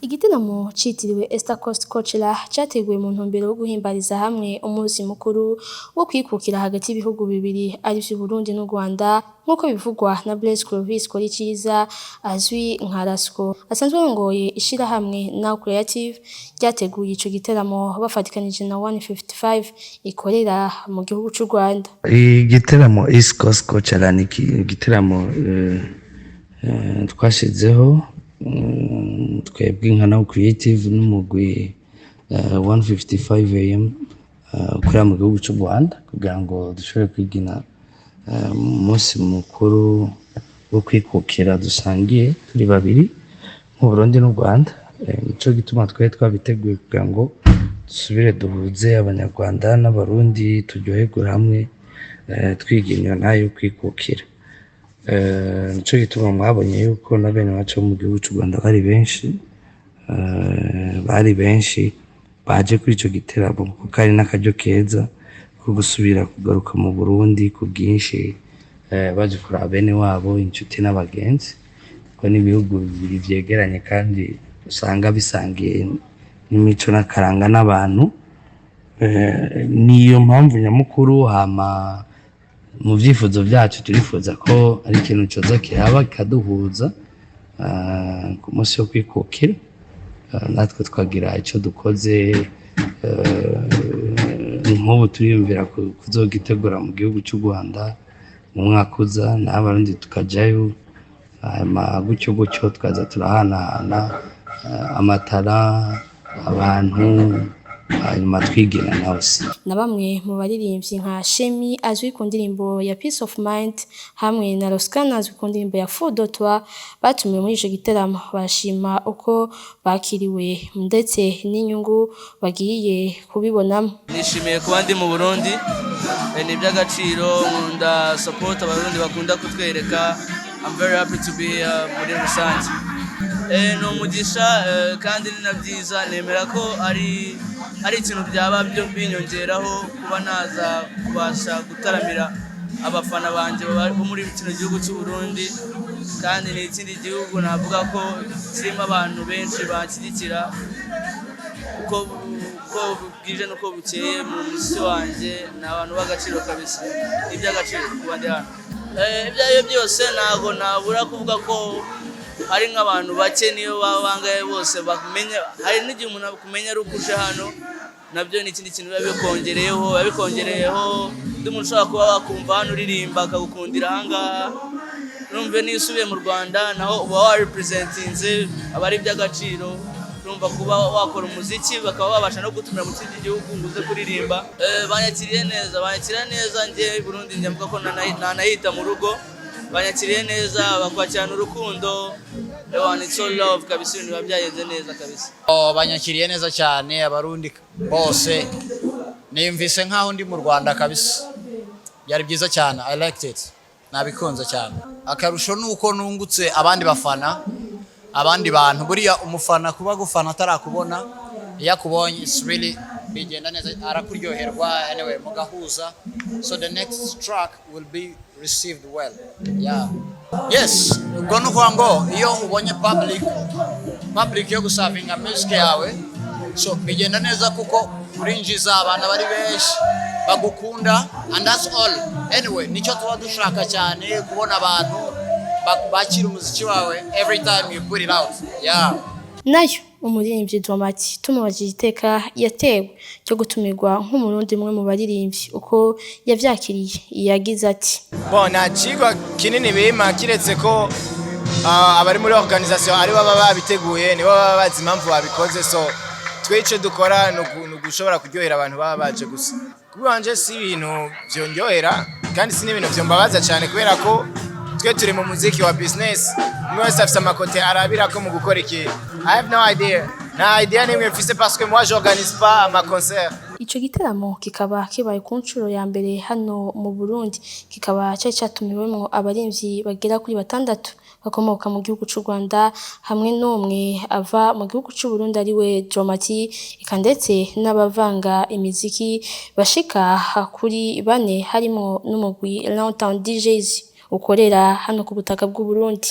Igiteramo citiriwe Coast Coachella categuwe mu ntumbero yo guhimbariza hamwe umunsi mukuru wo kwikukira hagati y'ibihugu bibiri ari vy'Uburundi n'u Rwanda nkuko bivugwa na Blaise Clovis Korikiza azwi nka Rasco asanzwe arongoye ishirahamwe Now Creative ryateguye ico giteramo bafatikanije na 155 ikorera mu gihugu c'u Rwanda. Igiteramo Coast Coachella ni igiteramo twashizeho twebwe nka Now Creative n'umugwi 155 AM ukorera mu gihugu c'u Rwanda kugira ngo dushobore kwigina umunsi mukuru wo kwikukira dusangiye turi babiri mu Burundi n'u Rwanda. Nico gituma twabiteguye kugira ngo dusubire duhuze abanyarwanda n'abarundi turyoherwe hamwe twigina nayo kwikukira. Nico gituma mwabonye yuko na bene wacu mu gihugu c'u Rwanda bari benshi baje kuri ico giteramo kuko ari n'akaryo keza ko gusubira kugaruka mu Burundi ku bwinshi baje kuraba bene wabo inshuti n'abagenzi kuko n'ibihugu bibiri vyegeranye kandi usanga bisangiye n'imico n'akaranga n'abantu. Niyo mpamvu nyamukuru hama mu vyifuzo vyacu turifuza ko ari ikintu coza kiraba kikaduhuza ku munsi wo kwikukira natwe twagira ico dukoze nk'ubu turiyumvira kuzogitegura mu gihugu c'u Rwanda mu mwaka uza n'abarundi tukajayo gutyo twaza turahanahana amatara abantu hanyuma twigina nose. Na bamwe mu baririmbyi nka Shemi azwi ku ndirimbo ya Peace of Mind hamwe na Roskana azwi ku ndirimbo ya Fudotwa batumiwe muri ico giteramo bashima uko bakiriwe ndetse n'inyungu bagiye kubibonamo. Nishimiye kuba ndi mu Burundi, ni by'agaciro nkunda support abarundi bakunda kutwereka. I'm very happy to be muri rusange. No mugisha kandi ni nabyiza nemera ko ari ikintu byaba byo binyongeraho kuba naza kubasha gutaramira abafana banje bo muri kino gihugu cy'u Burundi kandi ni ikindi gihugu navuga ko kirimo abantu benshi bakirikira uko bwije nuko bukeye mu musi wanje n'abantu b'agaciro kabisa iby'agaciro kuba ndi hano. Ibyayo byose nago nabura kuvuga ko hari nk'abantu bake niyo babangaye bose bakumenya, hari n'igihe umuntu akumenya ari uko uje hano nabyo ni ikindi kintu bikongereyeho ndi umuntu ushobora kuba wakumva hano uririmba akagukundira ahangaha urumve niyo usubiye mu Rwanda naho uba warepresentinze aba ari iby'agaciro urumva kuba wakora umuziki bakaba babasha no gutumira mu kindi gihugu nguze kuririmba. Banyakiriye neza njye Burundi njya ko nanahita mu rugo banyakiriye neza bakwakirana urukundo it's all love kabisa ibintu babyayenze neza kabisa. Banyakiriye neza cyane abarundi bose nimvise nkaho ndi mu Rwanda kabisa byari byiza cyane. I liked it nabikunze cyane. Akarusho nuko nungutse abandi bafana abandi bantu buriya umufana kuba gufana atarakubona yakubonye it's really bigenda neza arakuryoherwa anyway mugahuza so the next track will be received well. Yes ubwo nuko ngo iyo ubonye public yo gusavinga music yawe so bigenda neza kuko urinjiza abantu bari benshi bagukunda and that's all. Anyway nicyo tuba dushaka cyane kubona abantu bakira umuziki wawe every time you put it out. Nayo umuririmbyi Dramati tumubajije iteka yatewe cyo gutumirwa nk'umurundi mwe mu baririmbyi uko yavyakiriye yagize ati bona cigwa kinini bima kiretse ko abari muri organisation ari baba babiteguye nibo baba bazi impamvu babikoze so twice dukora no gushobora kuryohera abantu baba baje gusa kubanje si ibintu byonyohera kandi si n'ibintu byombabaza cyane kubera ko twe turi mu muziki wa business mwese afite amakote arabira ko mu gukora iki. I have no idea nimwe mfise parce que moi j'organise pas ma concert. Ico giteramo kikaba kibaye ku ncuro ya mbere hano mu Burundi kikaba cyatumiwemo abarimvyi bagera kuri 6 bakomoka mu gihugu c'u Rwanda hamwe n'umwe ava mu gihugu c'u Burundi ariwe Dramati ikandetse n'abavanga imiziki bashika kuri 4 harimo n'umugwi Downtown DJs ukorera hano ku butaka bw'u Burundi.